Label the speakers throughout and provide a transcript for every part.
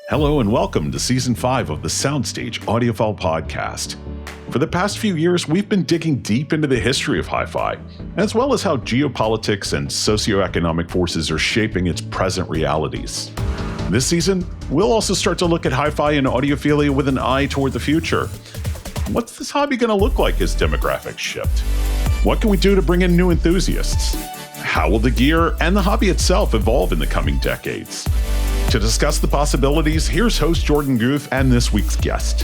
Speaker 1: Hello and welcome to Season 5 of the SoundStage audiophile podcast. For the past few years, we've been digging deep into the history of hi-fi, as well as how geopolitics and socioeconomic forces are shaping its present realities. This season, we'll also start to look at hi-fi and audiophilia with an eye toward the future. What's this hobby going to look like as demographics shift? What can we do to bring in new enthusiasts? How will the gear and the hobby itself evolve in the coming decades? To discuss the possibilities, here's host Jorden Guth and this week's guest.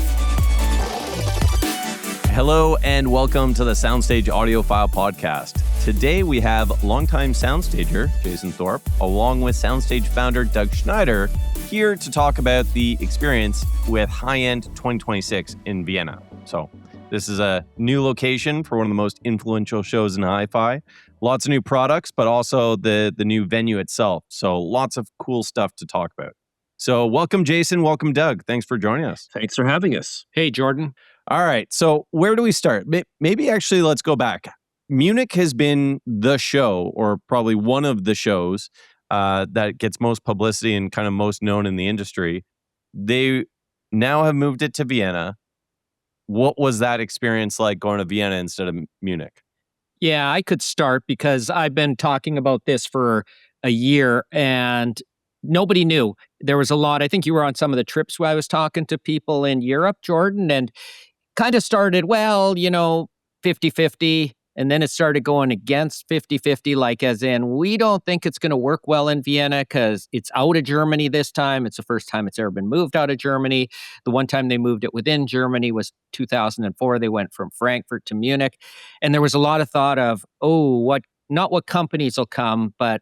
Speaker 2: Hello and welcome to the SoundStage audiophile podcast. Today we have longtime soundstager Jason Thorpe, along with SoundStage founder Doug Schneider, here to talk about the experience with High-End 2026 in Vienna. So this is a new location for one of the most influential shows in hi-fi. Lots of new products, but also the new venue itself. So lots of cool stuff to talk about. So welcome, Jason. Welcome, Doug. Thanks for joining us.
Speaker 3: Thanks for having us.
Speaker 4: Hey, Jorden.
Speaker 2: All right. So where do we start? Maybe actually let's go back. Munich has been the show, or probably one of the shows that gets most publicity and kind of most known in the industry. They now have moved it to Vienna. What was that experience like going to Vienna instead of Munich?
Speaker 4: Yeah, I could start because I've been talking about this for a year and nobody knew. There was a lot. I think you were on some of the trips where I was talking to people in Europe, Jorden, and kind of started, 50-50. And then it started going against 50-50, like as in, we don't think it's going to work well in Vienna because it's out of Germany this time. It's the first time it's ever been moved out of Germany. The one time they moved it within Germany was 2004. They went from Frankfurt to Munich. And there was a lot of thought of, not what companies will come, but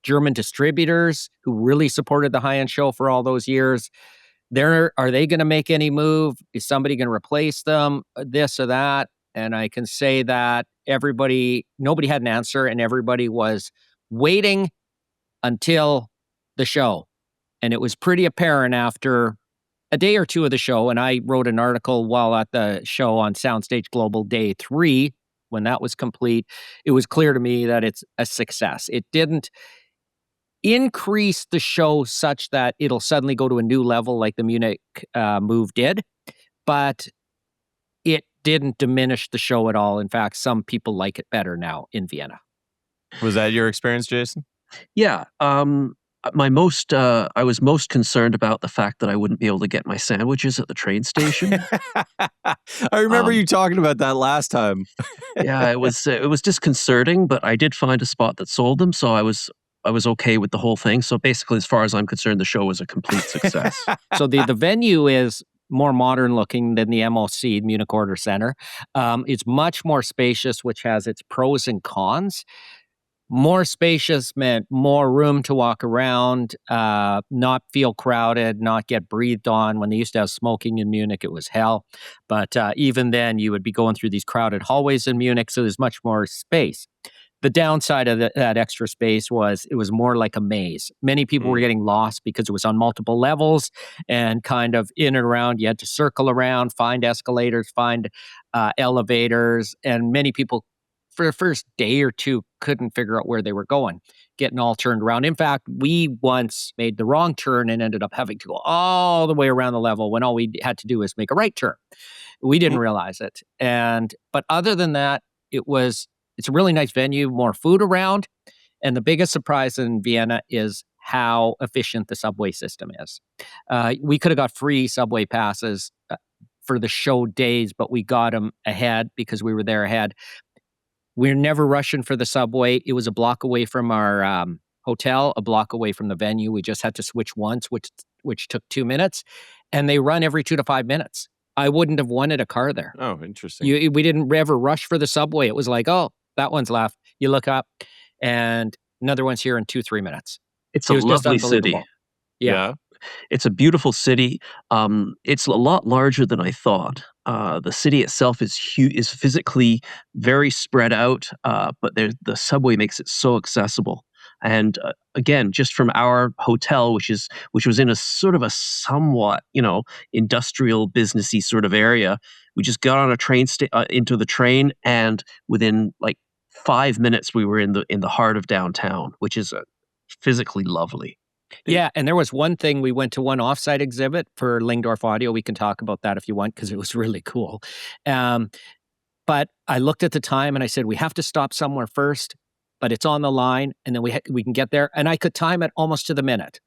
Speaker 4: German distributors who really supported the high-end show for all those years. Are they going to make any move? Is somebody going to replace them? This or that? And I can say that nobody had an answer, and everybody was waiting until the show. And it was pretty apparent after a day or two of the show, and I wrote an article while at the show on SoundStage Global Day 3, when that was complete, it was clear to me that it's a success. It didn't increase the show such that it'll suddenly go to a new level like the Munich move did, but it didn't diminish the show at all. In fact, some people like it better now in Vienna.
Speaker 2: Was that your experience, Jason?
Speaker 3: Yeah. I was most concerned about the fact that I wouldn't be able to get my sandwiches at the train station.
Speaker 2: I remember you talking about that last time.
Speaker 3: Yeah, it was disconcerting, but I did find a spot that sold them, so I was okay with the whole thing. So basically, as far as I'm concerned, the show was a complete success.
Speaker 4: So the venue is more modern looking than the MOC, Munich Order Center. It's much more spacious, which has its pros and cons. More spacious meant more room to walk around, not feel crowded, not get breathed on. When they used to have smoking in Munich, it was hell. But even then, you would be going through these crowded hallways in Munich, so there's much more space. The downside of that extra space was it was more like a maze. Many people were getting lost because it was on multiple levels and kind of in and around. You had to circle around, find escalators, find elevators, and many people for the first day or two couldn't figure out where they were going, getting all turned around. In fact, we once made the wrong turn and ended up having to go all the way around the level when all we had to do was make a right turn. We didn't realize it. But other than that, it's a really nice venue, more food around. And the biggest surprise in Vienna is how efficient the subway system is. We could have got free subway passes for the show days, but we got them ahead because we were there ahead. We're never rushing for the subway. It was a block away from our hotel, a block away from the venue. We just had to switch once, which took 2 minutes. And they run every 2 to 5 minutes. I wouldn't have wanted a car there.
Speaker 2: Oh, interesting.
Speaker 4: We didn't ever rush for the subway. It was like, that one's left. You look up, and another one's here in 2-3 minutes.
Speaker 3: It's a lovely city.
Speaker 4: Yeah.
Speaker 3: It's a beautiful city. It's a lot larger than I thought. The city itself is huge, is physically very spread out, but the subway makes it so accessible. And again, just from our hotel, which was in a sort of a somewhat, industrial businessy sort of area, we just got on a train into the train, and within like 5 minutes we were in the heart of downtown, which is physically lovely.
Speaker 4: Yeah, and there was one thing, we went to one offsite exhibit for Lingdorf Audio. We can talk about that if you want, because it was really cool. Um, but I looked at the time and I said, we have to stop somewhere first, but it's on the line, and then we can get there. And I could time it almost to the minute,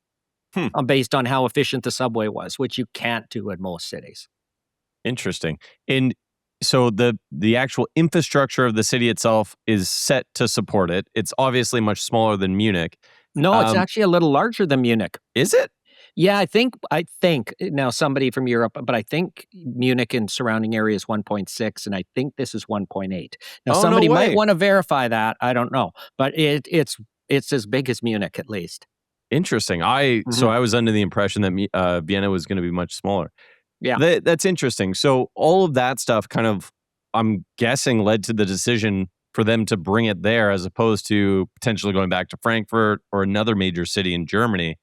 Speaker 2: Hmm.
Speaker 4: based on how efficient the subway was, which you can't do in most cities.
Speaker 2: Interesting. And so the actual infrastructure of the city itself is set to support it. It's obviously much smaller than Munich.
Speaker 4: No, it's actually a little larger than Munich.
Speaker 2: Is it?
Speaker 4: Yeah, I think now somebody from Europe, but I think Munich and surrounding area is 1.6, and I think this is 1.8. Now
Speaker 2: Oh, no
Speaker 4: somebody might
Speaker 2: way.
Speaker 4: want to verify that. I don't know, but it's as big as Munich at least.
Speaker 2: Interesting. So I was under the impression that Vienna was going to be much smaller.
Speaker 4: Yeah.
Speaker 2: That's interesting. So all of that stuff kind of, I'm guessing, led to the decision for them to bring it there as opposed to potentially going back to Frankfurt or another major city in Germany.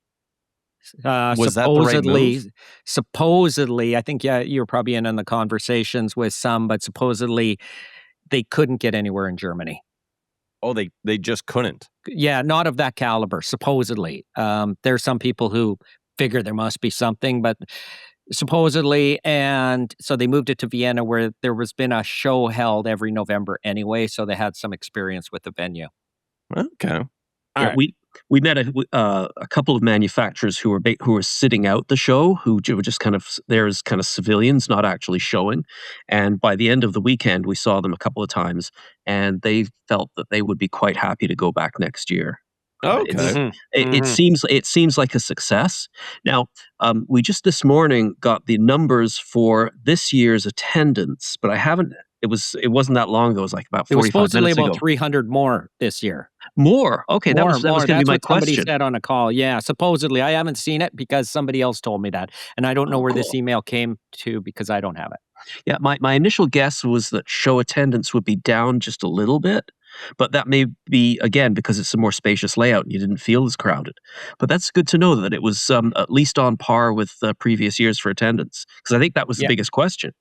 Speaker 2: Was that the right move?
Speaker 4: Supposedly, I think, yeah, you're probably in on the conversations with some, but supposedly they couldn't get anywhere in Germany.
Speaker 2: Oh, they just couldn't.
Speaker 4: Yeah, not of that caliber, supposedly. There's some people who figure there must be something, but supposedly, and so they moved it to Vienna, where there was been a show held every November anyway, so they had some experience with the venue.
Speaker 2: Okay. All
Speaker 3: Yeah,
Speaker 2: right.
Speaker 3: we met a couple of manufacturers who were sitting out the show, who were just kind of there as kind of civilians, not actually showing. And by the end of the weekend, we saw them a couple of times, and they felt that they would be quite happy to go back next year.
Speaker 2: Okay.
Speaker 3: It seems like a success. Now, we just this morning got the numbers for this year's attendance, but I haven't. It wasn't that long ago. It was like about
Speaker 4: It was
Speaker 3: 45
Speaker 4: supposedly
Speaker 3: minutes
Speaker 4: about
Speaker 3: ago.
Speaker 4: 300 more this year.
Speaker 3: More. Okay, that was
Speaker 4: More.
Speaker 3: going to be
Speaker 4: That's
Speaker 3: my
Speaker 4: what somebody
Speaker 3: question.
Speaker 4: said on a call. Yeah, supposedly. I haven't seen it because somebody else told me that. And I don't know
Speaker 3: Oh,
Speaker 4: where
Speaker 3: cool.
Speaker 4: this email came to because I don't have it.
Speaker 3: Yeah, my initial guess was that show attendance would be down just a little bit, but that may be, again, because it's a more spacious layout and you didn't feel as crowded. But that's good to know that it was at least on par with previous years for attendance, because I think that was the
Speaker 4: Yeah.
Speaker 3: biggest question.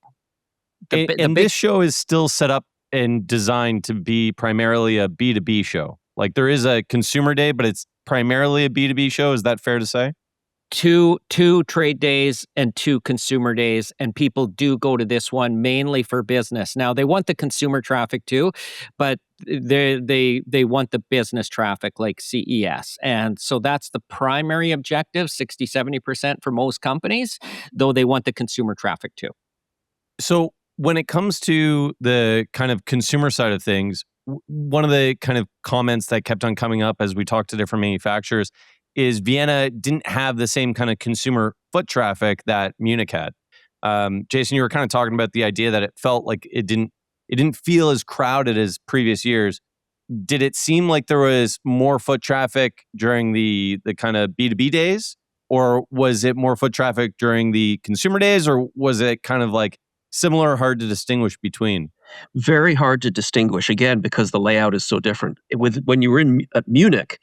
Speaker 2: And this show is still set up and designed to be primarily a B2B show. Like there is a consumer day, but it's primarily a B2B show. Is that fair to say?
Speaker 4: Two trade days and 2 consumer days, and people do go to this one mainly for business. Now they want the consumer traffic too, but they want the business traffic like CES. And so that's the primary objective, 60-70% for most companies, though they want the consumer traffic too.
Speaker 2: So when it comes to the kind of consumer side of things, one of the kind of comments that kept on coming up as we talked to different manufacturers is Vienna didn't have the same kind of consumer foot traffic that Munich had. Jason, you were kind of talking about the idea that it felt like it didn't feel as crowded as previous years. Did it seem like there was more foot traffic during the kind of B2B days, or was it more foot traffic during the consumer days, or was it kind of like similar, hard to distinguish between?
Speaker 3: Very hard to distinguish, again, because the layout is so different. When you were at Munich,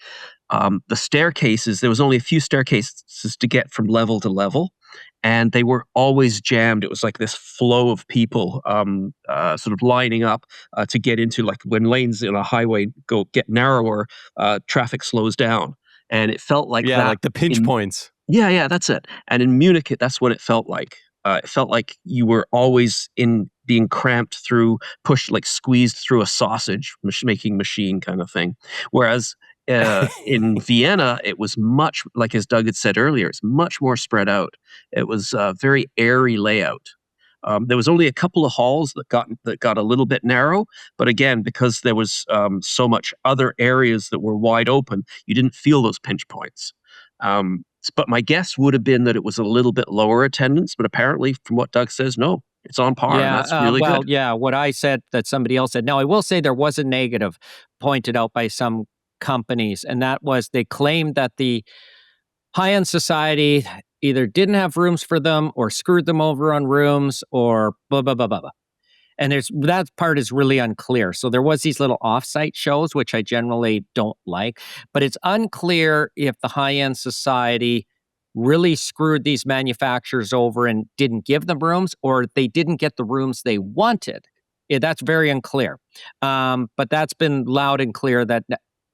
Speaker 3: the staircases, there was only a few staircases to get from level to level, and they were always jammed. It was like this flow of people sort of lining up to get into, like when lanes in a highway get narrower, traffic slows down. And it felt like that.
Speaker 2: Like the pinch points.
Speaker 3: Yeah, that's it. And in Munich, that's what it felt like. It felt like you were always being cramped through, pushed, like squeezed through a sausage making machine kind of thing. Whereas in Vienna, it was much, like as Doug had said earlier, it's much more spread out. It was a very airy layout. There was only a couple of halls that got a little bit narrow, but again, because there was so much other areas that were wide open, you didn't feel those pinch points. But my guess would have been that it was a little bit lower attendance, but apparently, from what Doug says, no, it's on par.
Speaker 4: Yeah,
Speaker 3: That's really
Speaker 4: well,
Speaker 3: good.
Speaker 4: yeah, what I said that somebody else said. Now, I will say there was a negative pointed out by some companies, and that was they claimed that the high-end society either didn't have rooms for them or screwed them over on rooms or blah, blah, blah, blah, blah. And that part is really unclear. So there was these little offsite shows, which I generally don't like, but it's unclear if the high-end society really screwed these manufacturers over and didn't give them rooms, or they didn't get the rooms they wanted. Yeah, that's very unclear. But that's been loud and clear that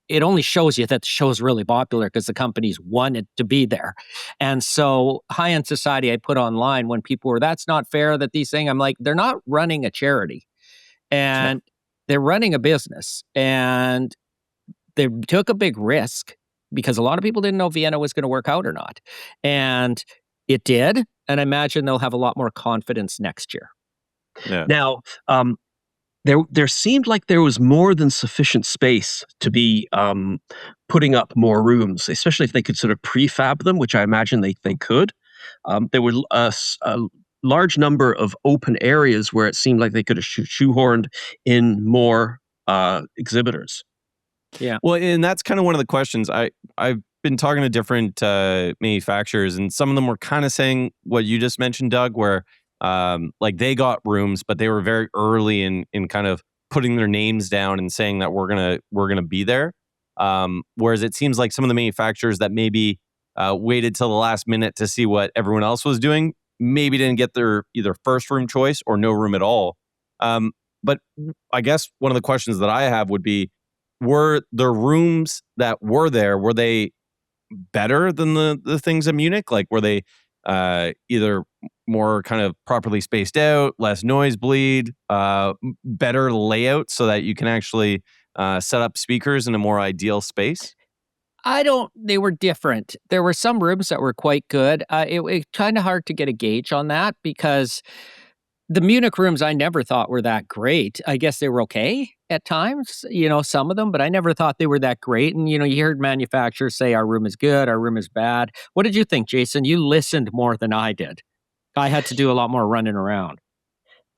Speaker 4: it only shows you that the show's really popular because the companies wanted to be there. And so high-end society I put online when people were, that's not fair that these things, I'm like, they're not running a charity and they're running a business. And they took a big risk because a lot of people didn't know Vienna was going to work out or not. And it did. And I imagine they'll have a lot more confidence next year.
Speaker 2: Yeah.
Speaker 3: Now, there seemed like there was more than sufficient space to be putting up more rooms, especially if they could sort of prefab them, which I imagine they could. There were a large number of open areas where it seemed like they could have shoehorned in more exhibitors.
Speaker 4: Yeah.
Speaker 2: Well, and that's kind of one of the questions. I've been talking to different manufacturers, and some of them were kind of saying what you just mentioned, Doug, where like they got rooms, but they were very early in kind of putting their names down and saying that we're gonna be there. Whereas it seems like some of the manufacturers that maybe waited till the last minute to see what everyone else was doing, maybe didn't get their either first room choice or no room at all. But I guess one of the questions that I have would be, were the rooms that were there, were they better than the things in Munich? Like, were they either more kind of properly spaced out, less noise bleed, better layout so that you can actually set up speakers in a more ideal space?
Speaker 4: They were different. There were some rooms that were quite good. It kind of hard to get a gauge on that because the Munich rooms I never thought were that great. I guess they were okay at times, some of them, but I never thought they were that great. And, you heard manufacturers say our room is good, our room is bad. What did you think, Jason? You listened more than I did. I had to do a lot more running around.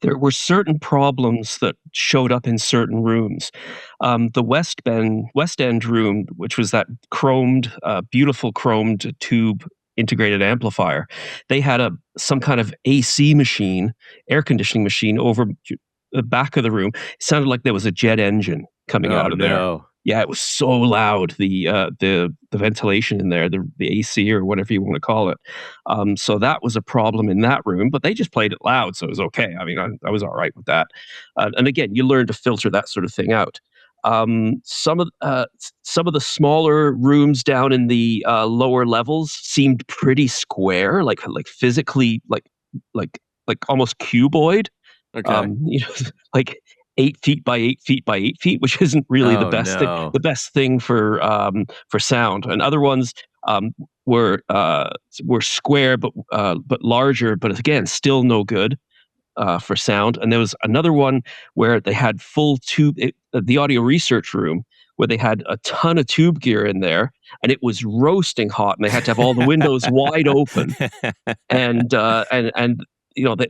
Speaker 3: There were certain problems that showed up in certain rooms. The West End room, which was that beautiful chromed tube integrated amplifier, they had some kind of AC machine, air conditioning machine over the back of the room. It sounded like there was a jet engine coming out of there. Yeah, it was so loud. The ventilation in there, the AC or whatever you want to call it. So that was a problem in that room, but they just played it loud, so it was okay. I mean, I was all right with that. And again, you learn to filter that sort of thing out. Some of the smaller rooms down in the lower levels seemed pretty square, like physically, like almost cuboid.
Speaker 2: Okay.
Speaker 3: Like 8 feet by 8 feet by 8 feet, which isn't really the best thing for sound. And other ones were square but larger, but again, still no good for sound. And there was another one where they had full tube, the audio research room, where they had a ton of tube gear in there, and it was roasting hot, and they had to have all the windows wide open, and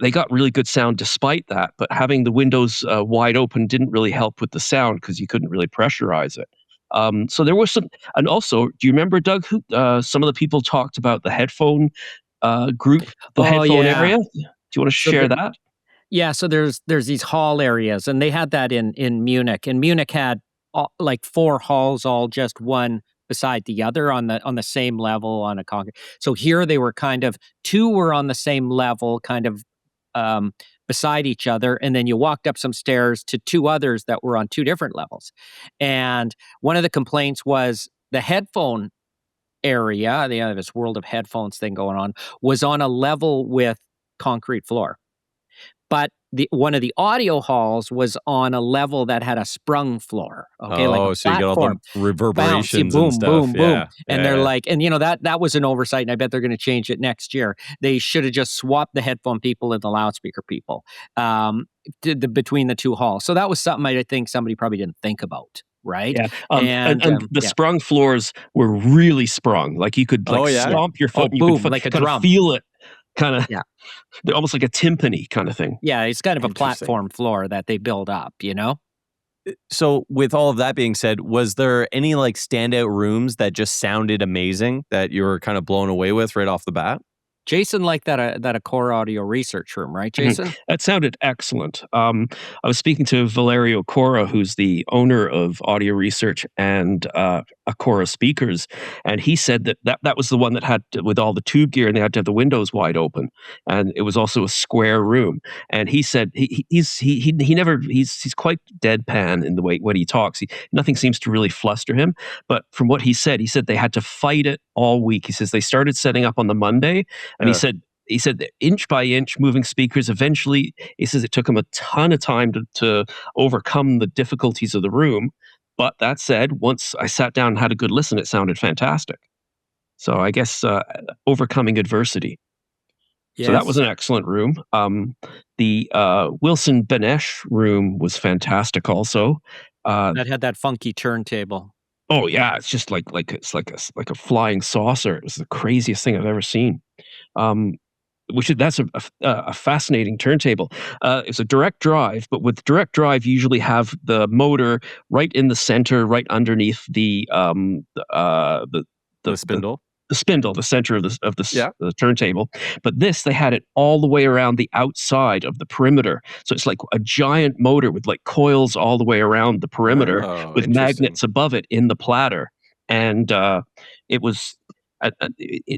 Speaker 3: they got really good sound despite that, but having the windows wide open didn't really help with the sound because you couldn't really pressurize it. So there was some, and also, do you remember, Doug, some of the people talked about the headphone group, the headphone area? Do you want to share that?
Speaker 4: Yeah, so there's these hall areas, and they had that in Munich, and Munich had like 4 halls, all just one beside the other on the same level on a concrete. So here they were kind of 2 were on the same level, kind of beside each other, and then you walked up some stairs to 2 others that were on 2 different levels. And one of the complaints was the headphone area, they have this world of headphones thing going on, was on a level with concrete floor. But one of the audio halls was on a level that had a sprung floor. Okay, like a
Speaker 2: so you get all the reverberations
Speaker 4: boom,
Speaker 2: and stuff.
Speaker 4: boom, boom,
Speaker 2: Yeah.
Speaker 4: and they're like, and that was an oversight, and I bet they're going to change it next year. They should have just swapped the headphone people and the loudspeaker people between the 2 halls. So that was something I think somebody probably didn't think about. Right.
Speaker 3: Yeah. And the sprung floors were really sprung. Like you could stomp your foot and you could
Speaker 4: like a
Speaker 3: kind
Speaker 4: drum.
Speaker 3: of feel it. Kind of, they're almost like a timpani kind of thing.
Speaker 4: Yeah, it's kind of a platform floor that they build up,
Speaker 2: So with all of that being said, was there any standout rooms that just sounded amazing that you were kind of blown away with right off the bat?
Speaker 4: Jason liked that Core Audio research room, right, Jason?
Speaker 3: That sounded excellent. I was speaking to Valerio Cora, who's the owner of Audio Research and Acora Speakers, and he said that was the one that had with all the tube gear, and they had to have the windows wide open, and it was also a square room. And he said he's quite deadpan in the way when he talks. Nothing seems to really fluster him. But from what he said they had to fight it all week. He says they started setting up on the Monday. And he said that inch by inch, moving speakers. Eventually, he says it took him a ton of time to overcome the difficulties of the room. But that said, once I sat down and had a good listen, it sounded fantastic. So I guess overcoming adversity.
Speaker 4: Yes.
Speaker 3: So that was an excellent room. The Wilson Benesh room was fantastic also.
Speaker 4: That had that funky turntable.
Speaker 3: Oh yeah, it's just like a flying saucer. It was the craziest thing I've ever seen. That's a fascinating turntable. It's a direct drive, but with direct drive, you usually have the motor right in the center, right underneath the
Speaker 2: spindle.
Speaker 3: The spindle, the center of the turntable. But they had it all the way around the outside of the perimeter. So it's like a giant motor with like coils all the way around the perimeter with magnets above it in the platter. And it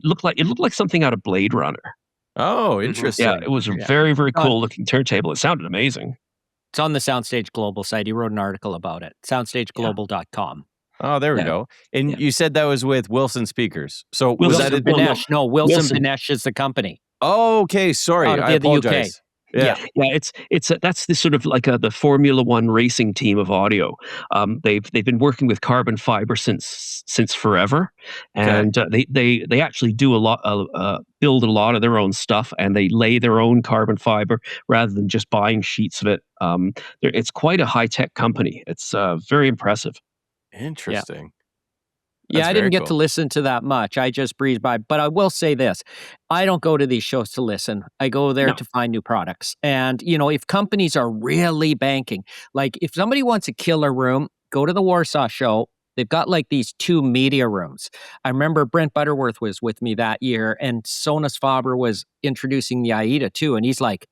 Speaker 3: looked like something out of Blade Runner.
Speaker 2: Oh, interesting.
Speaker 3: Yeah, it was a very, very cool looking turntable. It sounded amazing.
Speaker 4: It's on the Soundstage Global site. He wrote an article about it. Soundstageglobal.com.
Speaker 2: Oh, there we go. And you said that was with Wilson Speakers. So was
Speaker 4: Wilson
Speaker 2: that
Speaker 4: Benesh? No, Wilson Benesh is the company.
Speaker 2: Oh, okay. Sorry, I apologize.
Speaker 3: That's the sort of like the Formula One racing team of audio. They've been working with carbon fiber since forever, and they actually do build a lot of their own stuff, and they lay their own carbon fiber rather than just buying sheets of it. It's quite a high tech company. It's very impressive.
Speaker 2: Interesting.
Speaker 4: Yeah, I didn't get to listen to that much. I just breezed by. But I will say this. I don't go to these shows to listen. I go there to find new products. And, if companies are really banking, like if somebody wants a killer room, go to the Warsaw show. They've got like these 2 media rooms. I remember Brent Butterworth was with me that year, and Sonus Faber was introducing the AIDA too. And he's like,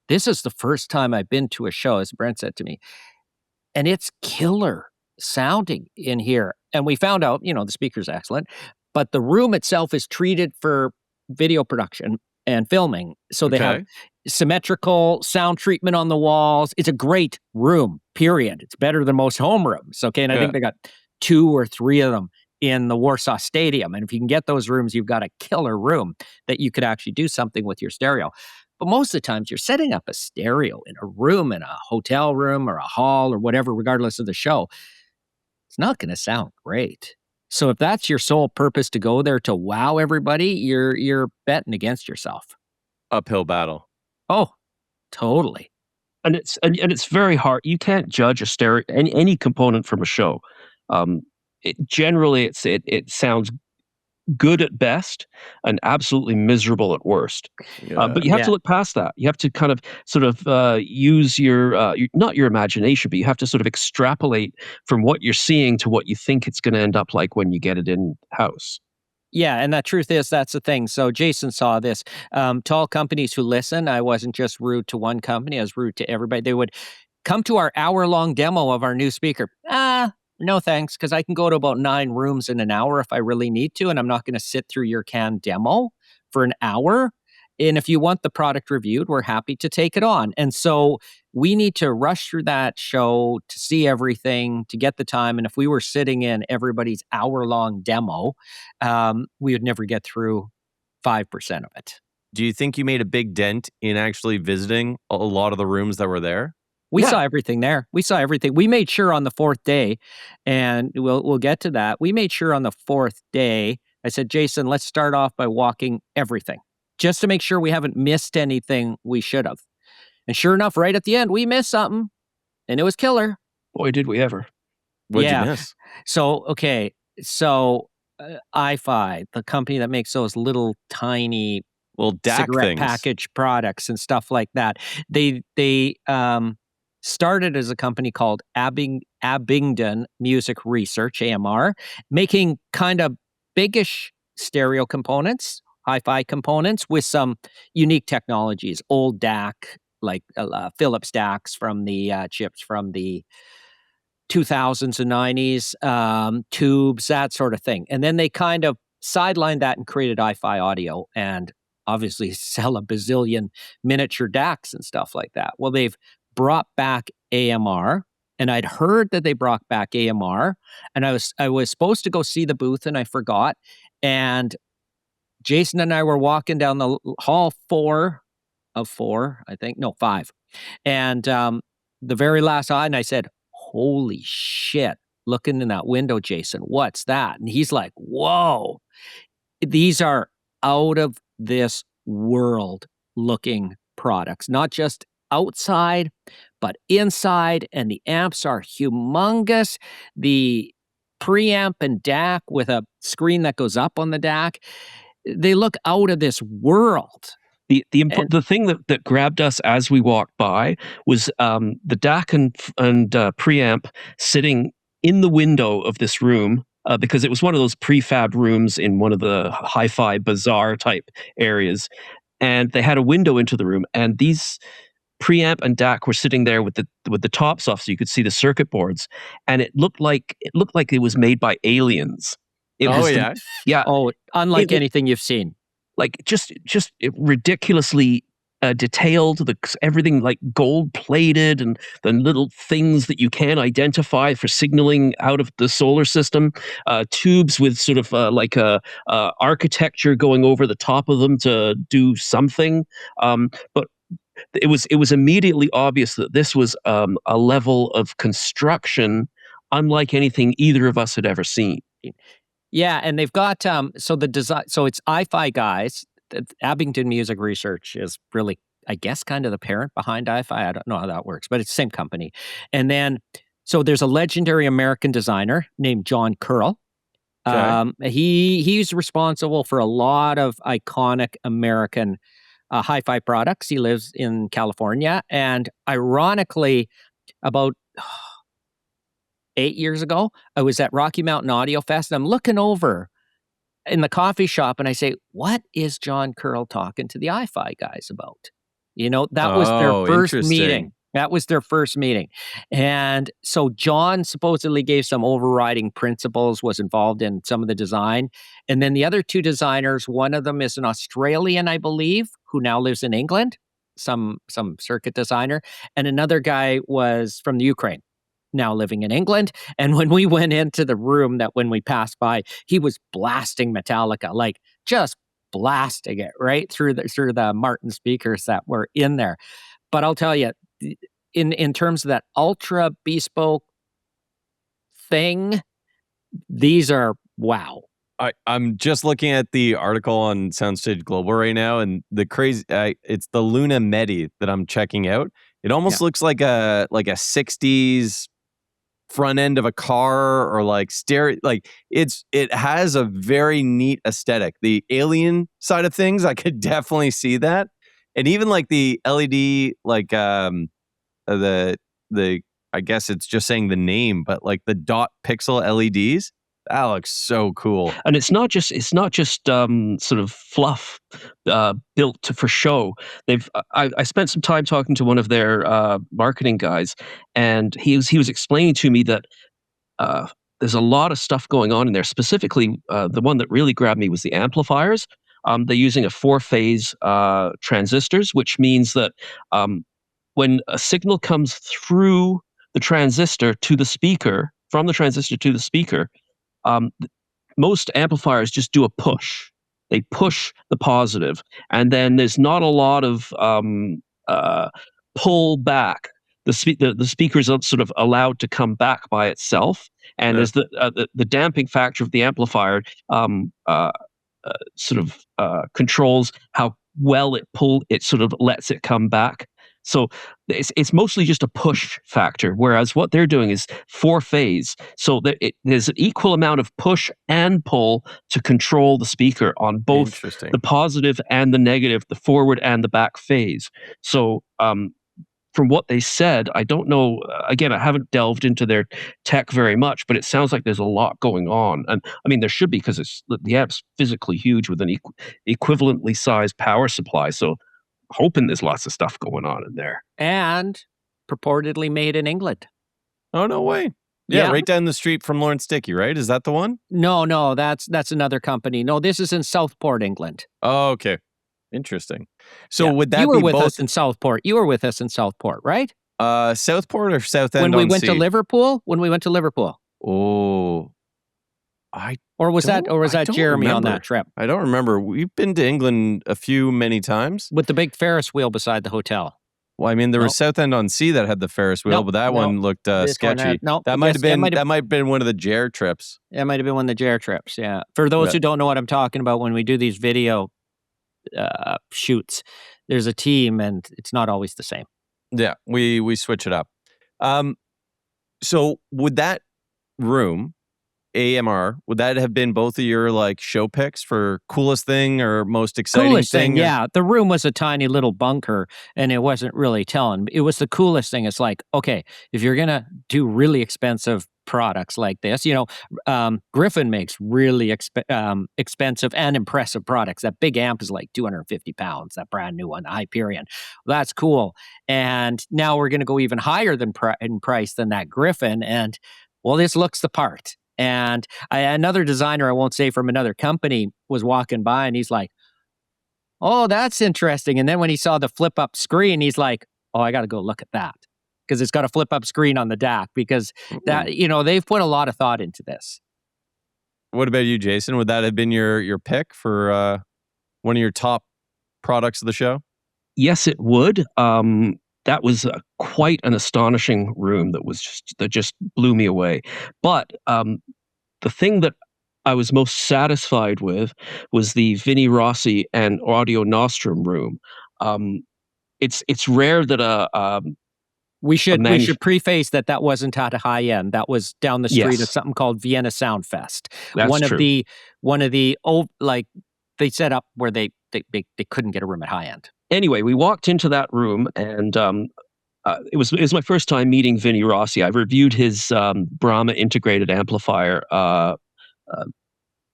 Speaker 4: this is the first time I've been to a show, as Brent said to me. And it's killer sounding in here. And we found out, the speaker's excellent, but the room itself is treated for video production and filming. So they have symmetrical sound treatment on the walls. It's a great room, period. It's better than most home rooms. Okay. And I think they got 2 or 3 of them in the Warsaw Stadium. And if you can get those rooms, you've got a killer room that you could actually do something with your stereo. But most of the times you're setting up a stereo in a room, in a hotel room or a hall or whatever, regardless of the show. It's not going to sound great. So if that's your sole purpose to go there to wow everybody, you're betting against yourself.
Speaker 2: Uphill battle.
Speaker 4: Oh, totally.
Speaker 3: And it's very hard. You can't judge a stereo any component from a show. Generally, it sounds good at best and absolutely miserable at worst. But you have to look past that. You have to kind of sort of use your not your imagination, but you have to sort of extrapolate from what you're seeing to what you think it's going to end up like when you get it in house.
Speaker 4: Yeah, and the truth is, that's the thing. So Jason saw this. To all companies who listen, I wasn't just rude to one company, I was rude to everybody. They would come to our hour-long demo of our new speaker. No thanks, because I can go to about 9 rooms in an hour if I really need to, and I'm not going to sit through your canned demo for an hour. And if you want the product reviewed, we're happy to take it on. And so we need to rush through that show to see everything, to get the time. And if we were sitting in everybody's hour-long demo, we would never get through 5% of it.
Speaker 2: Do you think you made a big dent in actually visiting a lot of the rooms that were there?
Speaker 4: We saw everything there. We saw everything. We made sure on the 4th day, and we'll get to that. We made sure on the 4th day, I said, Jason, let's start off by walking everything, just to make sure we haven't missed anything we should have. And sure enough, right at the end, we missed something, and it was killer.
Speaker 3: Boy, did we ever.
Speaker 2: What'd you miss?
Speaker 4: So, iFi, the company that makes those little tiny
Speaker 2: DAC
Speaker 4: cigarette
Speaker 2: things.
Speaker 4: package products and stuff like that, they started as a company called Abingdon Music Research, AMR, making kind of biggish stereo components, hi-fi components with some unique technologies, old DAC, like Philips DACs from the chips from the 2000s and 90s, tubes, that sort of thing. And then they kind of sidelined that and created hi-fi audio and obviously sell a bazillion miniature DACs and stuff like that. Well, they've brought back AMR, and I'd heard that they brought back AMR, and I was supposed to go see the booth and I forgot. And Jason and I were walking down the hall 4 of 4, I think. No, 5. And the very last aisle, and I said, "Holy shit, looking in that window, Jason, what's that?" And he's like, "Whoa, these are out of this world looking products, not just outside, but inside, and the amps are humongous. The preamp and DAC with a screen that goes up on the DAC, they look out of this world."
Speaker 3: The thing that grabbed us as we walked by was the DAC and preamp sitting in the window of this room, because it was one of those prefab rooms in one of the hi-fi bazaar type areas, and they had a window into the room, and these preamp and DAC were sitting there with the tops off, so you could see the circuit boards, and it looked like it was made by aliens. Yeah.
Speaker 4: Oh, unlike anything you've seen.
Speaker 3: Like just ridiculously detailed, everything like gold plated, and the little things that you can identify for signaling out of the solar system, tubes with sort of like a architecture going over the top of them to do something. But it was immediately obvious that this was a level of construction unlike anything either of us had ever seen.
Speaker 4: Yeah, and they've got so the design. So it's hi-fi guys. Abington Music Research is really, I guess, kind of the parent behind hi-fi. I don't know how that works, but it's the same company. And then, so there's a legendary American designer named John Curl.
Speaker 2: Okay.
Speaker 4: He's responsible for a lot of iconic American hi-fi products. He lives in California, and ironically, about 8 years ago, I was at Rocky Mountain Audio Fest, and I'm looking over in the coffee shop, and I say, "What is John Curl talking to the hi-fi guys about?" That was their first
Speaker 2: interesting.
Speaker 4: meeting. That was their first meeting. And so John supposedly gave some overriding principles, was involved in some of the design. And then the other 2 designers, one of them is an Australian, I believe, who now lives in England, some circuit designer, and another guy was from the Ukraine, now living in England. And when we went into the room, that when we passed by, he was blasting Metallica, like just blasting it right through the Martin speakers that were in there. But I'll tell you, in terms of that ultra bespoke thing, these are wow.
Speaker 2: I'm just looking at the article on Soundstage Global right now, and the crazy it's the Luna Medi that I'm checking out. It almost looks like a 60s front end of a car, or like stereo. Like it has a very neat aesthetic. The alien side of things, I could definitely see that, and even like the LED, like the I guess it's just saying the name, but like the dot pixel LEDs. That looks so cool.
Speaker 3: And it's not just sort of fluff built for show. I spent some time talking to one of their marketing guys, and he was explaining to me that there's a lot of stuff going on in there. Specifically, the one that really grabbed me was the amplifiers. They're using a 4-phase transistors, which means that when a signal comes through the transistor to the speaker, from the transistor to the speaker, most amplifiers just do a push. They push the positive, and then there's not a lot of pull back. The speaker is sort of allowed to come back by itself, and as the damping factor of the amplifier controls how well it sort of lets it come back. So it's mostly just a push factor, whereas what they're doing is 4-phase. So there's an equal amount of push and pull to control the speaker on both the positive and the negative, the forward and the back phase. So from what they said, I don't know. Again, I haven't delved into their tech very much, but it sounds like there's a lot going on. And I mean, there should be, because the amp's physically huge with an equivalently sized power supply. So hoping there's lots of stuff going on in there.
Speaker 4: And purportedly made in England.
Speaker 2: Oh, no way. Yeah, right down the street from Lawrence Dickey, right? Is that the one?
Speaker 4: No, that's another company. No, this is in Southport, England.
Speaker 2: Oh, okay. Interesting. So would that
Speaker 4: you were
Speaker 2: be
Speaker 4: with
Speaker 2: both
Speaker 4: us in Southport? You were with us in Southport, right?
Speaker 2: Southport or Southend
Speaker 4: When we
Speaker 2: on
Speaker 4: went
Speaker 2: Sea?
Speaker 4: to Liverpool? When we went to Liverpool.
Speaker 2: Oh,
Speaker 4: Or was
Speaker 2: I
Speaker 4: that
Speaker 2: don't
Speaker 4: Jeremy on
Speaker 2: remember.
Speaker 4: that trip?
Speaker 2: I don't remember. We've been to England many times.
Speaker 4: With the big Ferris wheel beside the hotel.
Speaker 2: Well, I mean, there was
Speaker 4: Nope.
Speaker 2: Southend on Sea that had the Ferris wheel,
Speaker 4: Nope,
Speaker 2: but that one looked
Speaker 4: This one
Speaker 2: sketchy.
Speaker 4: had- no,
Speaker 2: that might
Speaker 4: yes,
Speaker 2: have been
Speaker 4: it might have-
Speaker 2: one of the Jer trips.
Speaker 4: It might have been one of the Jer trips, yeah. For those
Speaker 2: Yeah.
Speaker 4: who don't know what I'm talking about, when we do these video shoots, there's a team and it's not always the same.
Speaker 2: Yeah, we switch it up. So would that room, AMR, would that have been both of your like show picks for coolest thing or most exciting
Speaker 4: Coolest thing,
Speaker 2: or-
Speaker 4: yeah. The room was a tiny little bunker and it wasn't really telling. It was the coolest thing. It's like, okay, if you're going to do really expensive products like this, Griffin makes really expensive and impressive products. That big amp is like 250 pounds, that brand new one, the Hyperion. That's cool. And now we're going to go even higher in price than that Griffin. And well, this looks the part. And another designer, I won't say from another company, was walking by and he's like, oh, that's interesting. And then when he saw the flip up screen, he's like, oh, I got to go look at that. Because it's got a flip up screen on the DAC, because that, they've put a lot of thought into this.
Speaker 2: What about you, Jason? Would that have been your pick for one of your top products of the show?
Speaker 3: Yes, it would. That was quite an astonishing room that just blew me away. But the thing that I was most satisfied with was the Vinnie Rossi and Audio Nostrum room. It's rare that
Speaker 4: we should preface that wasn't at a high end. That was down the street at something called Vienna Sound Fest.
Speaker 3: That's true.
Speaker 4: One of the they set up where they couldn't get a room at high end.
Speaker 3: Anyway, we walked into that room and it was my first time meeting Vinnie Rossi. I reviewed his Brahma integrated amplifier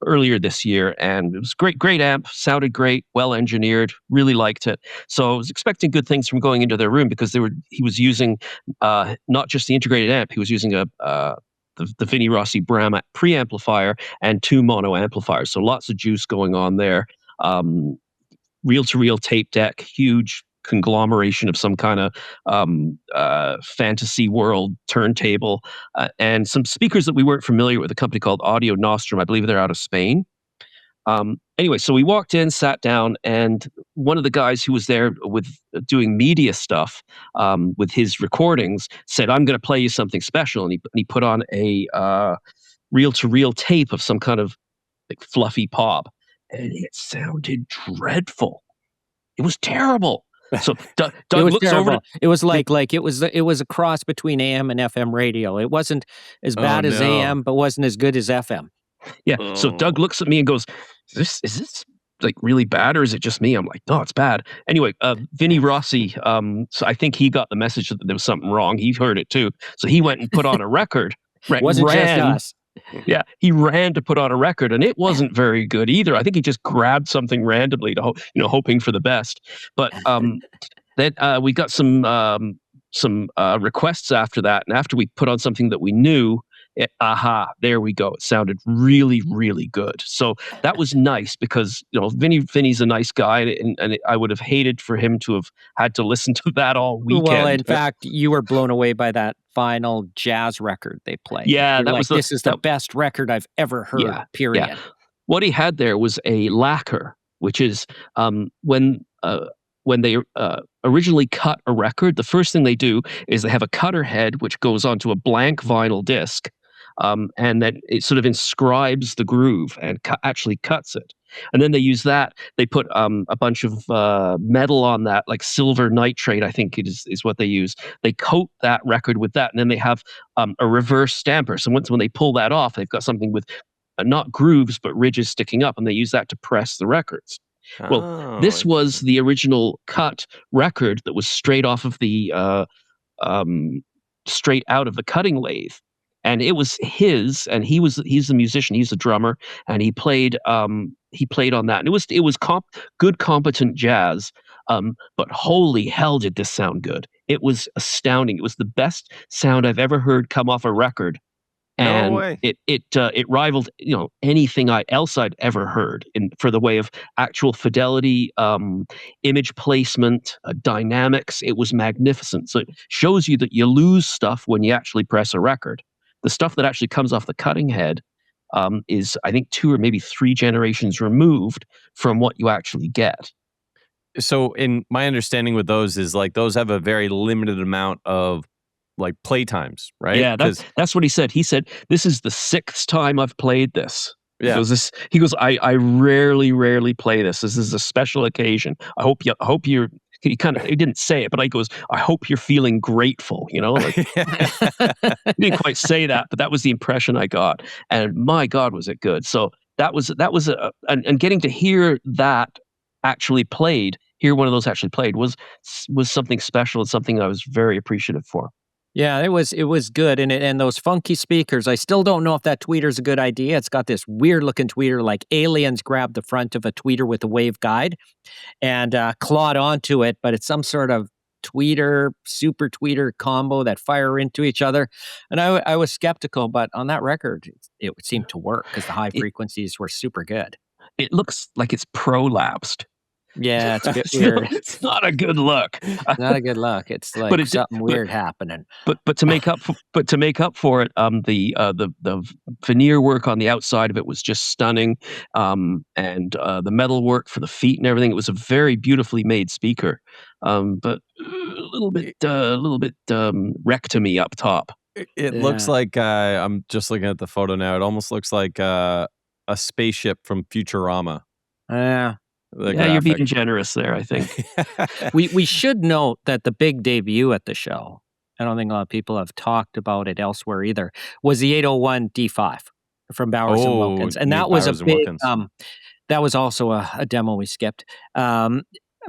Speaker 3: earlier this year, and it was great amp, sounded great, well engineered, really liked it. So I was expecting good things from going into their room, because he was using not just the integrated amp, he was using the Vinnie Rossi Brahma preamplifier and 2 mono amplifiers. So lots of juice going on there. Reel-to-reel tape deck, huge conglomeration of some kind of fantasy world turntable, and some speakers that we weren't familiar with, a company called Audio Nostrum. I believe they're out of Spain. Anyway, so we walked in, sat down, and one of the guys who was there with doing media stuff with his recordings said, I'm going to play you something special. And he put on a reel-to-reel tape of some kind of like fluffy pop. And it sounded dreadful. It was terrible. So Doug looks over.
Speaker 4: It was like it was a cross between AM and FM radio. It wasn't as bad as AM, but wasn't as good as FM.
Speaker 3: Yeah. So Doug looks at me and goes, "Is this like really bad, or is it just me?" I'm like, "No, it's bad." Anyway, Vinnie Rossi. So I think he got the message that there was something wrong. He heard it too. So he went and put on a record.
Speaker 4: Wasn't just us.
Speaker 3: Yeah, he ran to put on a record, and it wasn't very good either. I think he just grabbed something randomly to, hoping for the best. But then we got some requests after that, and after we put on something that we knew, there we go. It sounded really, really good. So that was nice, because Vinny's a nice guy, and I would have hated for him to have had to listen to that all weekend.
Speaker 4: Well, in fact, you were blown away by that final jazz record they played.
Speaker 3: Yeah,
Speaker 4: this is the best record I've ever heard.
Speaker 3: Yeah,
Speaker 4: period.
Speaker 3: Yeah. What he had there was a lacquer, which is when they originally cut a record, the first thing they do is they have a cutter head which goes onto a blank vinyl disc. And then it sort of inscribes the groove and actually cuts it. And then they use that. They put a bunch of metal on that, like silver nitrate, I think it is what they use. They coat that record with that, and then they have a reverse stamper. So when they pull that off, they've got something with not grooves, but ridges sticking up, and they use that to press the records. Well,
Speaker 2: Oh,
Speaker 3: this was
Speaker 2: interesting.
Speaker 3: the original cut record that was straight off of the um, straight out of the cutting lathe, and it was his. And he's a musician, he's a drummer, and he played on that, and it was good, competent jazz. But holy hell, did this sound good! It was astounding. It was the best sound I've ever heard come off a record,
Speaker 2: No
Speaker 3: and
Speaker 2: way.
Speaker 3: it rivaled anything else I'd ever heard in for the way of actual fidelity, image placement, dynamics. It was magnificent. So it shows you that you lose stuff when you actually press a record. The stuff that actually comes off the cutting head is, I think, 2 or maybe 3 generations removed from what you actually get.
Speaker 2: So, in my understanding with those is like those have a very limited amount of like play times, right?
Speaker 3: Yeah,
Speaker 2: Because
Speaker 3: that's what he said. He said, "This is the 6th time I've played this."
Speaker 2: yeah,
Speaker 3: He goes, I rarely play this. This is a special occasion. I hope you're," he didn't say it, but he goes, "I hope you're feeling grateful," like, he didn't quite say that, but that was the impression I got. And my God, was it good. So and getting to hear that actually played, hear one of those actually played was something special and something I was very appreciative for.
Speaker 4: Yeah, it was good, and those funky speakers. I still don't know if that tweeter's a good idea. It's got this weird looking tweeter, like aliens grabbed the front of a tweeter with a wave guide and clawed onto it, but it's some sort of tweeter, super tweeter combo that fire into each other. And I was skeptical, but on that record, it seemed to work because the high
Speaker 3: It
Speaker 4: frequencies were super good.
Speaker 3: it looks like it's prolapsed.
Speaker 4: Yeah, it's a bit
Speaker 3: It's
Speaker 4: weird.
Speaker 3: it's not a good look.
Speaker 4: Not a good look. It's
Speaker 3: But
Speaker 4: like
Speaker 3: it did,
Speaker 4: something weird happening.
Speaker 3: but to make up for it, the veneer work on the outside of it was just stunning, and the metal work for the feet and everything. It was a very beautifully made speaker, but a little bit rectomy up top.
Speaker 2: it looks
Speaker 4: Yeah.
Speaker 2: like I'm just looking at the photo now. It almost looks like a spaceship from Futurama.
Speaker 4: Yeah.
Speaker 2: The
Speaker 3: Yeah, you're
Speaker 2: graphic.
Speaker 3: being generous there, I think.
Speaker 4: We should note that the big debut at the show, I don't think a lot of people have talked about it elsewhere either, was the 801 D5 from Bowers and
Speaker 2: Oh,
Speaker 4: Wilkins. And
Speaker 2: neat,
Speaker 4: that was a
Speaker 2: Bowers and
Speaker 4: big
Speaker 2: Wilkins.
Speaker 4: that was also a demo we skipped.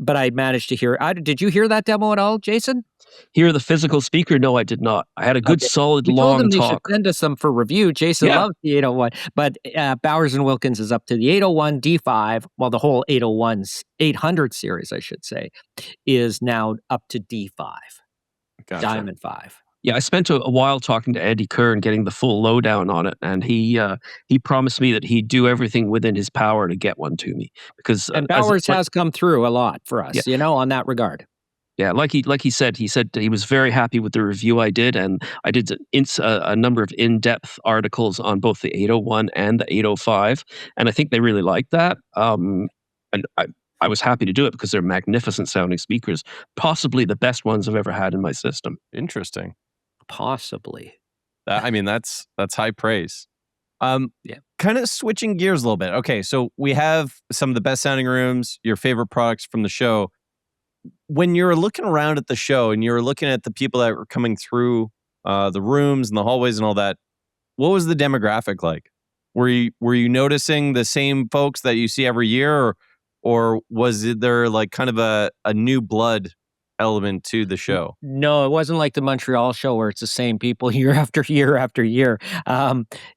Speaker 4: But I managed to hear did you hear that demo at all, Jason?
Speaker 3: Hear the physical speaker? No, I did not. I had a good
Speaker 4: Okay.
Speaker 3: solid
Speaker 4: We told
Speaker 3: long
Speaker 4: them they should
Speaker 3: talk.
Speaker 4: send us some for review. Jason
Speaker 3: Yeah.
Speaker 4: loves the 801, but Bowers and Wilkins is up to the 801 D5, while the whole 800 series, I should say, is now up to D5,
Speaker 2: Gotcha.
Speaker 4: Diamond 5.
Speaker 3: Yeah, I spent a while talking to Andy Kerr and getting the full lowdown on it, and he promised me that he'd do everything within his power to get one to me because
Speaker 4: And Bowers has come through a lot for us,
Speaker 3: Yeah.
Speaker 4: on that regard.
Speaker 3: Yeah, like he said he was very happy with the review I did, and I did a number of in-depth articles on both the 801 and the 805, and I think they really liked that. And I was happy to do it because they're magnificent sounding speakers, possibly the best ones I've ever had in my system.
Speaker 2: Interesting.
Speaker 4: Possibly.
Speaker 2: I mean, that's high praise.
Speaker 4: Yeah.
Speaker 2: Kind of switching gears a little bit. Okay, so we have some of the best sounding rooms, your favorite products from the show. When you're looking around at the show and you're looking at the people that were coming through the rooms and the hallways and all that, what was the demographic like? Were you noticing the same folks that you see every year, or there like kind of a new blood element to the show?
Speaker 4: No, it wasn't like the Montreal show where it's the same people year after year after year.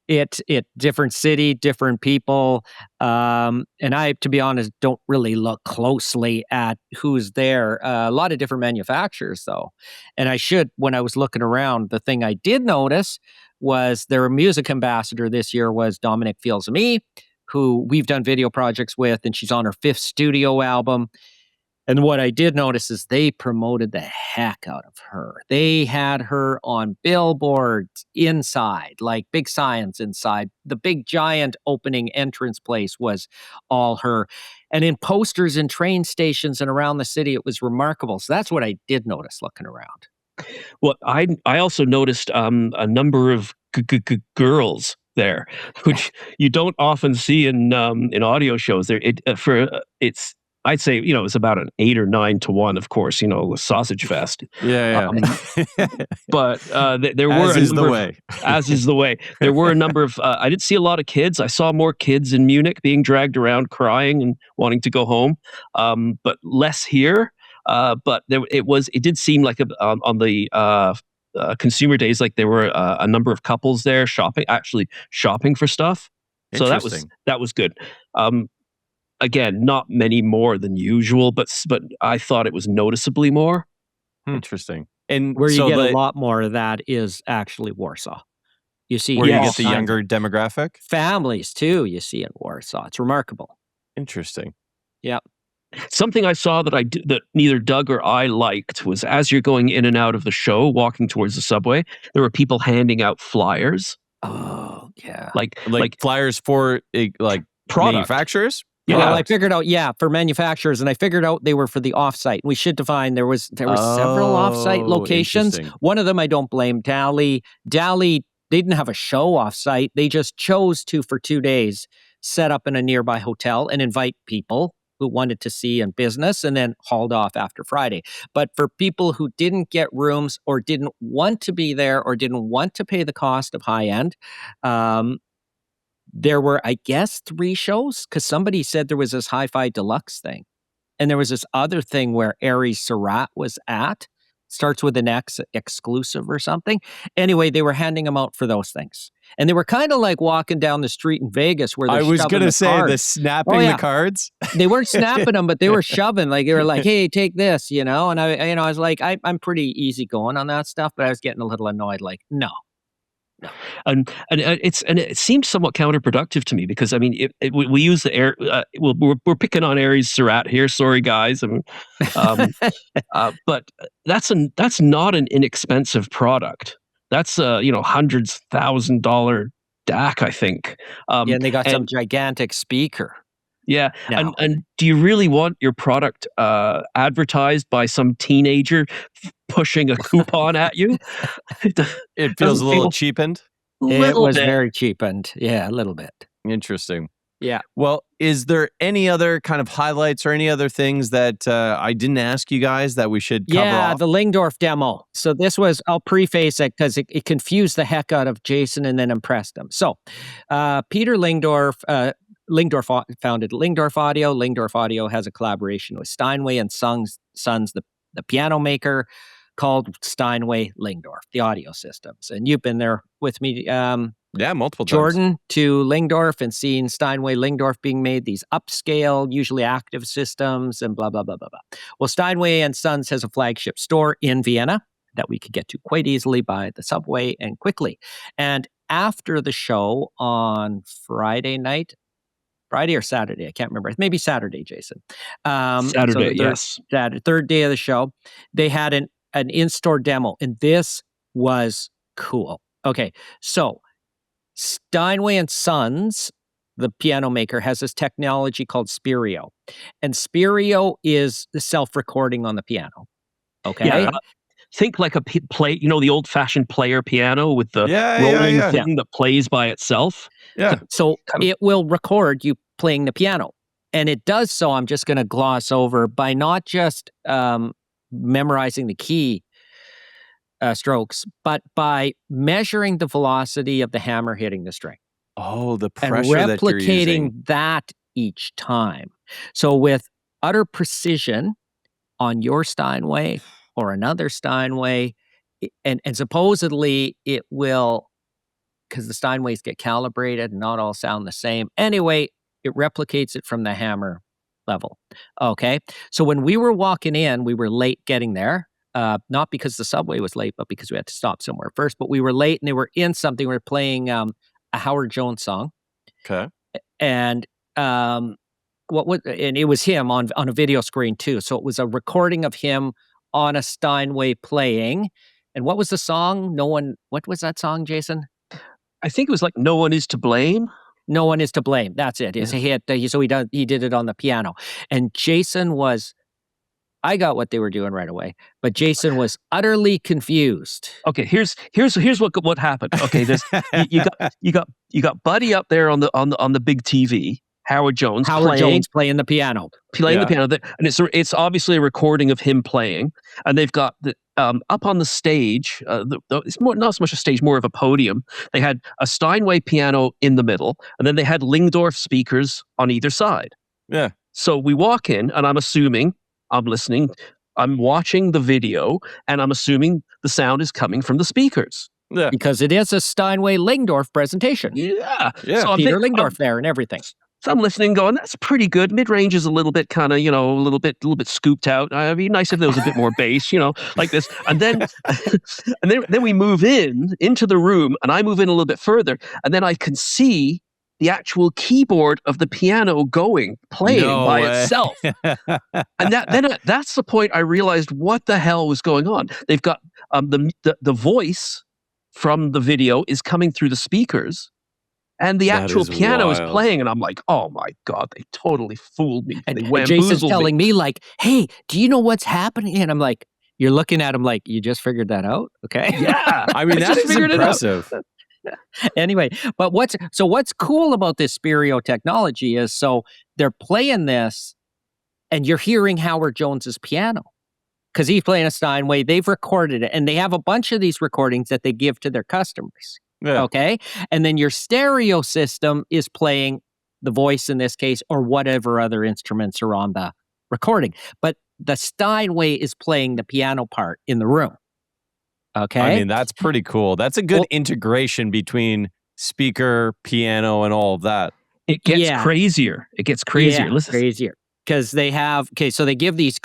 Speaker 4: It different city, different people, and I, to be honest, don't really look closely at who's there. A lot of different manufacturers, though, and I should. When I was looking around, the thing I did notice was their music ambassador this year was Dominic Feels Me, who we've done video projects with, and she's on her 5th studio album. And what I did notice is they promoted the heck out of her. They had her on billboards inside, like big signs inside. The big giant opening entrance place was all her. And in posters in train stations and around the city, it was remarkable. So that's what I did notice looking around.
Speaker 3: Well, I also noticed a number of girls there, which you don't often see in audio shows. It's I'd say, it was about an 8 or 9 to 1, of course, a sausage fest.
Speaker 2: Yeah.
Speaker 3: But there were
Speaker 2: as is the way.
Speaker 3: As is the way. There were a number of, I didn't see a lot of kids. I saw more kids in Munich being dragged around crying and wanting to go home, but less here. But it did seem like on the consumer days, like there were a number of couples there shopping for stuff. So that was good. Again, not many more than usual, but I thought it was noticeably more.
Speaker 2: Interesting. And
Speaker 4: where you get a lot more of that is actually Warsaw. You see,
Speaker 2: where you get the younger demographic,
Speaker 4: families too. You see in Warsaw, it's remarkable.
Speaker 2: Interesting.
Speaker 4: Yeah.
Speaker 3: Something I saw that neither Doug or I liked was, as you're going in and out of the show, walking towards the subway, there were people handing out flyers.
Speaker 4: Oh yeah,
Speaker 2: like flyers for manufacturers.
Speaker 3: Yeah.
Speaker 4: Well, I figured out, for manufacturers, and I figured out they were for the offsite. We should define there was several offsite locations. One of them I don't blame. Dali, they didn't have a show offsite. They just chose to, for 2 days, set up in a nearby hotel and invite people who wanted to see in business, and then hauled off after Friday. But for people who didn't get rooms or didn't want to be there or didn't want to pay the cost of high end, there were, I guess, 3 shows, because somebody said there was this Hi-Fi Deluxe thing. And there was this other thing where Aries Surratt was at. Starts with an X, exclusive or something. Anyway, they were handing them out for those things. And they were kind of like walking down the street in Vegas where they're
Speaker 2: I was
Speaker 4: going to
Speaker 2: say
Speaker 4: cards.
Speaker 2: the snapping the cards.
Speaker 4: They weren't snapping them, but they were shoving. Like, they were like, hey, take this, And I was like, I'm pretty easy going on that stuff, but I was getting a little annoyed. Like, no.
Speaker 3: And it seemed somewhat counterproductive to me, because we use the air. We're picking on Aries Surratt here. Sorry, guys. But that's not an inexpensive product. That's hundreds $1,000 DAC, I think.
Speaker 4: And they got some gigantic speaker.
Speaker 3: Yeah, and do you really want your product advertised by some teenager pushing a coupon at you?
Speaker 2: It feels a little cheapened.
Speaker 4: It was very cheapened. Yeah, a little bit.
Speaker 2: Interesting.
Speaker 4: Yeah.
Speaker 2: Well, is there any other kind of highlights or any other things that I didn't ask you guys that we should cover off?
Speaker 4: The Lingdorf demo. So this was, I'll preface it because it confused the heck out of Jason and then impressed him. So Peter Lingdorf founded Lingdorf Audio. Lingdorf Audio has a collaboration with Steinway and Sons, the piano maker, called Steinway Lingdorf, the audio systems. And you've been there with me,
Speaker 2: multiple times.
Speaker 4: Jordan, to Lingdorf and seen Steinway Lingdorf being made, these upscale, usually active systems, and blah, blah, blah, blah, blah. Well, Steinway and Sons has a flagship store in Vienna that we could get to quite easily by the subway and quickly. And after the show on Friday or Saturday, I can't remember. Maybe Saturday, Jason.
Speaker 3: Saturday, yes.
Speaker 4: Third day of the show, they had an in-store demo, and this was cool. Okay, so Steinway and Sons, the piano maker, has this technology called Stereo, and Stereo is the self-recording on the piano. Okay.
Speaker 3: Yeah. Think like a play, the old-fashioned player piano with the rolling thing that plays by itself.
Speaker 2: Yeah.
Speaker 4: So it will record you playing the piano. And it does so, I'm just going to gloss over, by not just memorizing the key strokes, but by measuring the velocity of the hammer hitting the string.
Speaker 2: Oh, the pressure
Speaker 4: and
Speaker 2: that you're using.
Speaker 4: replicating that each time. So with utter precision on your Steinway or another Steinway, and supposedly it will, because the Steinways get calibrated and not all sound the same. Anyway, it replicates it from the hammer level. Okay. So when we were walking in, we were late getting there. Not because the subway was late, but because we had to stop somewhere first. But we were late and they were in something. We were playing a Howard Jones song.
Speaker 2: Okay.
Speaker 4: And and it was him on a video screen too. So it was a recording of him on a Steinway playing. And what was the song? What was that song, Jason?
Speaker 3: I think it was like No One Is to Blame.
Speaker 4: No One Is to Blame. That's it. It's a hit. So he did it on the piano. And Jason I got what they were doing right away, but Jason was utterly confused.
Speaker 3: Okay, here's what happened. Okay, you got Buddy up there on the big TV Howard Jones
Speaker 4: playing the piano.
Speaker 3: The piano, and it's obviously a recording of him playing, and they've got the up on the stage. It's not so much a stage, more of a podium. They had a Steinway piano in the middle, and then they had Lingdorf speakers on either side.
Speaker 2: Yeah.
Speaker 3: So we walk in, and I'm assuming I'm listening. I'm watching the video, and I'm assuming the sound is coming from the speakers.
Speaker 2: Yeah.
Speaker 4: Because it is a Steinway Lingdorf presentation.
Speaker 3: Yeah.
Speaker 4: So Peter Lingdorf there and everything.
Speaker 3: So I'm listening, going, that's pretty good. Mid-range is a little bit kind of, a little bit scooped out. It'd be nice if there was a bit more bass, like this. And then, then we move into the room, and I move in a little bit further, and then I can see the actual keyboard of the piano playing by itself. And that's the point I realized what the hell was going on. They've got the voice from the video is coming through the speakers, and the actual piano is playing, and I'm like, oh my God, they totally fooled me.
Speaker 4: And Jason's telling me like, hey, do you know what's happening? And I'm like, you're looking at him like, you just figured that out? Okay.
Speaker 3: Yeah.
Speaker 2: I mean, that is impressive.
Speaker 4: Anyway, but what's cool about this Stereo technology is, so they're playing this, and you're hearing Howard Jones's piano because he's playing a Steinway. They've recorded it, and they have a bunch of these recordings that they give to their customers.
Speaker 2: Yeah.
Speaker 4: Okay, and then your stereo system is playing the voice in this case, or whatever other instruments are on the recording, but the Steinway is playing the piano part in the room. Okay.
Speaker 2: I mean, that's pretty cool. That's a good integration between speaker, piano, and all of that.
Speaker 3: It gets crazier. It gets crazier.
Speaker 4: Yeah, crazier. Because they have, so they give these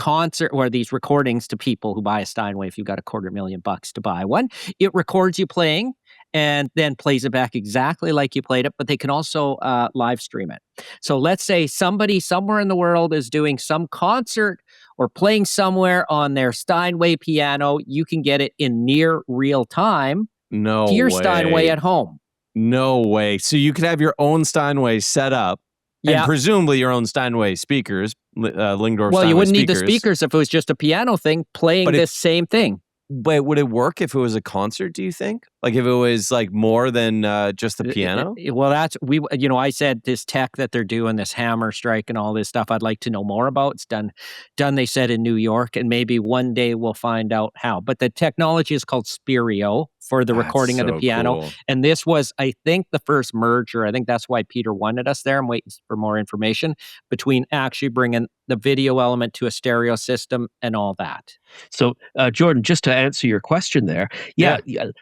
Speaker 4: these recordings to people who buy a Steinway. If you've got $250,000 to buy one, it records you playing and then plays it back exactly like you played it, but they can also live stream it. So let's say somebody somewhere in the world is doing some concert or playing somewhere on their Steinway piano. You can get it in near real time
Speaker 2: to
Speaker 4: your Steinway at home.
Speaker 2: No way. So you could have your own Steinway set up, and presumably your own Steinway speakers, Lingdorf.
Speaker 4: Well,
Speaker 2: Steinway
Speaker 4: you wouldn't need the
Speaker 2: speakers.
Speaker 4: speakers if it was just a piano thing playing this same thing.
Speaker 2: But would it work if it was a concert, do you think? Like if it was like more than just the piano?
Speaker 4: Well, I said this tech that they're doing, this hammer strike and all this stuff, I'd like to know more about. It's done, they said, in New York, and maybe one day we'll find out how. But the technology is called Stereo for the recording of the piano.
Speaker 2: Cool.
Speaker 4: And this was, I think, the first merger. I think that's why Peter wanted us there. I'm waiting for more information between actually bringing the video element to a stereo system and all that.
Speaker 3: So, Jorden, just to answer your question there,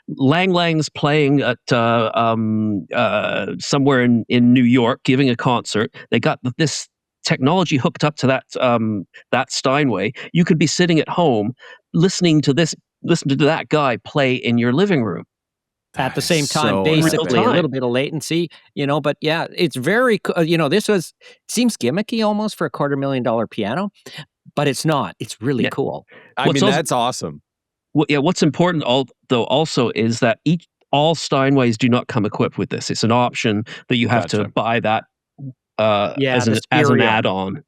Speaker 3: Lang Lang's playing at somewhere in New York, giving a concert. They got this technology hooked up to that Steinway. You could be sitting at home listening to that guy play in your living room
Speaker 4: at the same time, basically a little bit of latency, but yeah, it's very, this seems gimmicky almost for a $250,000 piano, but it's not. It's really cool.
Speaker 2: That's awesome.
Speaker 3: What's important also is that all Steinways do not come equipped with this. It's an option that you have to buy that as an add-on.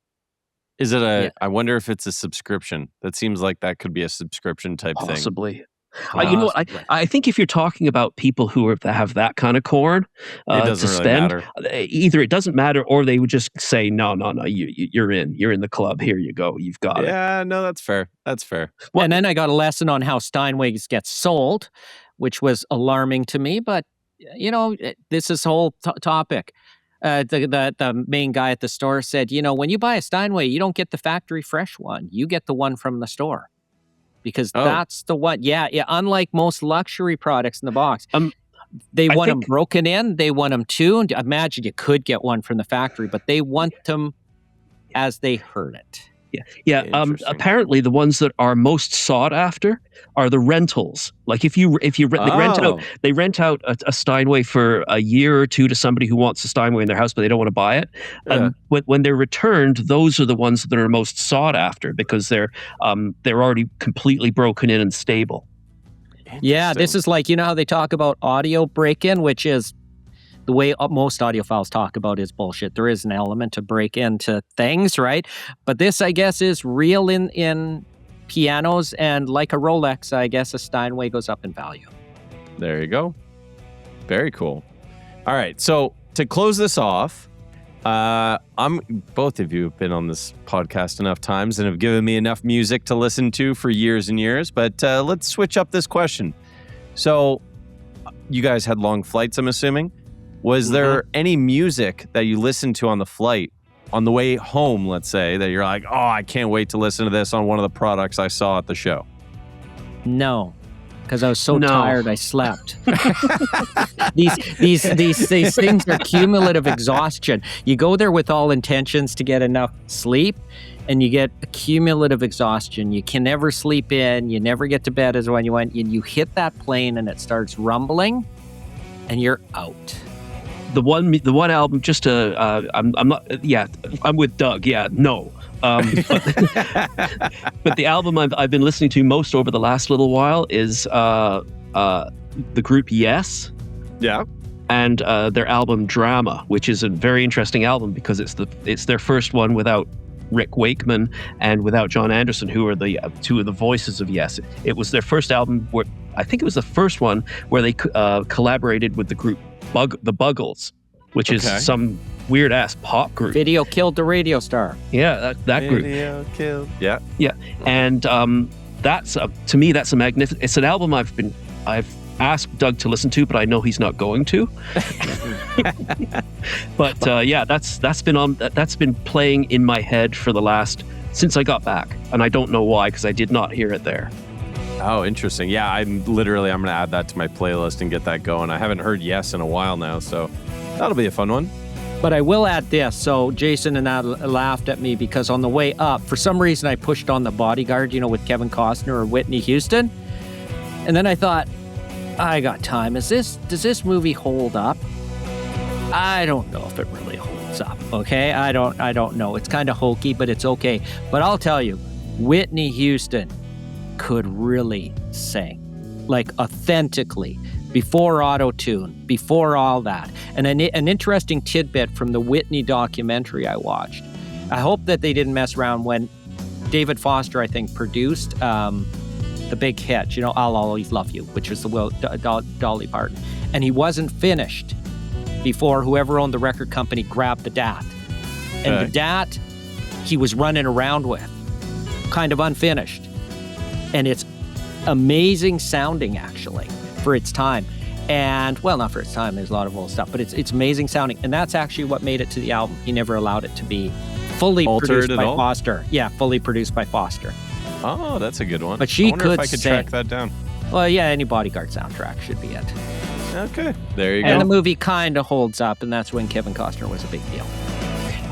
Speaker 2: Is it I wonder if it's a subscription. That seems like that could be a subscription type thing.
Speaker 3: Possibly. You know what? I think if you're talking about people who have that kind of cord to spend, either it doesn't matter, or they would just say, no, you're in the club. Here you go. You've got it.
Speaker 2: Yeah, no, that's fair.
Speaker 4: Well, and then I got a lesson on how Steinways get sold, which was alarming to me. But, this is whole topic. The main guy at the store said, when you buy a Steinway, you don't get the factory fresh one. You get the one from the store. Because that's the one. Yeah. Unlike most luxury products in the box, they want them broken in. They want them tuned. Imagine you could get one from the factory, but they want them as they heard it.
Speaker 3: Yeah. Apparently, the ones that are most sought after are the rentals. Like they rent out a Steinway for a year or two to somebody who wants a Steinway in their house, but they don't want to buy it. When they're returned, those are the ones that are most sought after because they're already completely broken in and stable.
Speaker 4: Yeah, this is like, how they talk about audio break-in, which is the way most audiophiles talk about is bullshit. There is an element to break into things, right? But this, I guess, is real in pianos, and like a Rolex, I guess a Steinway goes up in value.
Speaker 2: There you go. Very cool. All right, so to close this off, Both of you have been on this podcast enough times and have given me enough music to listen to for years and years. But let's switch up this question. So, you guys had long flights, I'm assuming. Was there any music that you listened to on the flight, on the way home, let's say, that you're like, oh, I can't wait to listen to this on one of the products I saw at the show?
Speaker 4: No, because I was so tired I slept. These things are cumulative exhaustion. You go there with all intentions to get enough sleep, and you get cumulative exhaustion. You can never sleep in. You never get to bed as when you went. You hit that plane and it starts rumbling, and you're out.
Speaker 3: The one album, just to, I'm not, yeah, I'm with Doug. Yeah, no. But the album I've been listening to most over the last little while is the group Yes.
Speaker 2: Yeah.
Speaker 3: And their album Drama, which is a very interesting album because it's their first one without Rick Wakeman and without John Anderson, who are the two of the voices of Yes. It was their first album where I think it was the first one where they collaborated with the group the Buggles, which is some weird ass pop group.
Speaker 4: Video Killed the Radio Star.
Speaker 3: Yeah, that group.
Speaker 2: Video Killed. Yeah.
Speaker 3: Yeah, and that's to me that's a magnificent. It's an album I've asked Doug to listen to, but I know he's not going to. But yeah, that's been playing in my head for since I got back, and I don't know why because I did not hear it there.
Speaker 2: Oh, interesting. Yeah, I'm going to add that to my playlist and get that going. I haven't heard Yes in a while now, so that'll be a fun one.
Speaker 4: But I will add this. So Jason and I laughed at me because on the way up, for some reason I pushed on The Bodyguard, with Kevin Costner or Whitney Houston. And then I thought, I got time. Does this movie hold up? I don't know if it really holds up, okay? I don't know. It's kind of hokey, but it's okay. But I'll tell you, Whitney Houston could really sing, like authentically, before auto-tune, before all that. And an interesting tidbit from the Whitney documentary I watched. I hope that they didn't mess around when David Foster, I think, produced the big hit, I'll Always Love You, which was the Dolly Parton. And he wasn't finished before whoever owned the record company grabbed the DAT. And the DAT he was running around with, kind of unfinished. And it's amazing sounding, actually, for its time. And, well, not for its time, there's a lot of old stuff, but it's amazing sounding. And that's actually what made it to the album. He never allowed it to be fully produced by Foster. Yeah, fully produced by Foster.
Speaker 2: Oh, that's a good one.
Speaker 4: But she
Speaker 2: could
Speaker 4: if
Speaker 2: I could track that down.
Speaker 4: Well, yeah, any Bodyguard soundtrack should be it.
Speaker 2: Okay, there you go.
Speaker 4: And the movie kind of holds up, and that's when Kevin Costner was a big deal.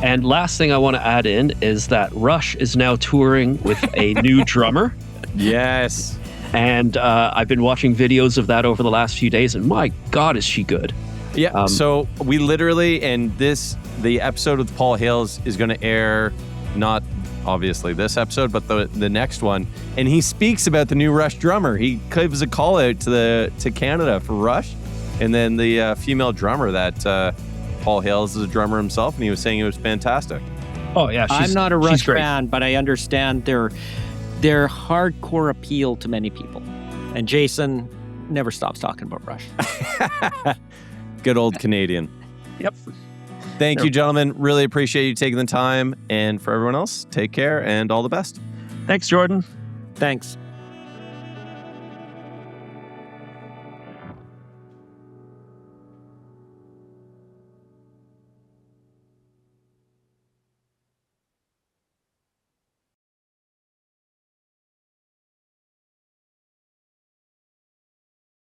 Speaker 3: And last thing I want to add in is that Rush is now touring with a new drummer.
Speaker 2: Yes.
Speaker 3: And I've been watching videos of that over the last few days, and my God, is she good.
Speaker 2: Yeah, so we literally, and the episode with Paul Hales is going to air, not obviously this episode, but the next one. And he speaks about the new Rush drummer. He gives a call out to Canada for Rush. And then the female drummer that Paul Hales is a drummer himself, and he was saying it was fantastic.
Speaker 3: Oh, yeah.
Speaker 4: I'm not a Rush fan, but I understand their hardcore appeal to many people. And Jason never stops talking about Rush.
Speaker 2: Good old Canadian.
Speaker 3: Yep.
Speaker 2: Thank you, gentlemen. Really appreciate you taking the time. And for everyone else, take care and all the best.
Speaker 3: Thanks, Jorden.
Speaker 4: Thanks.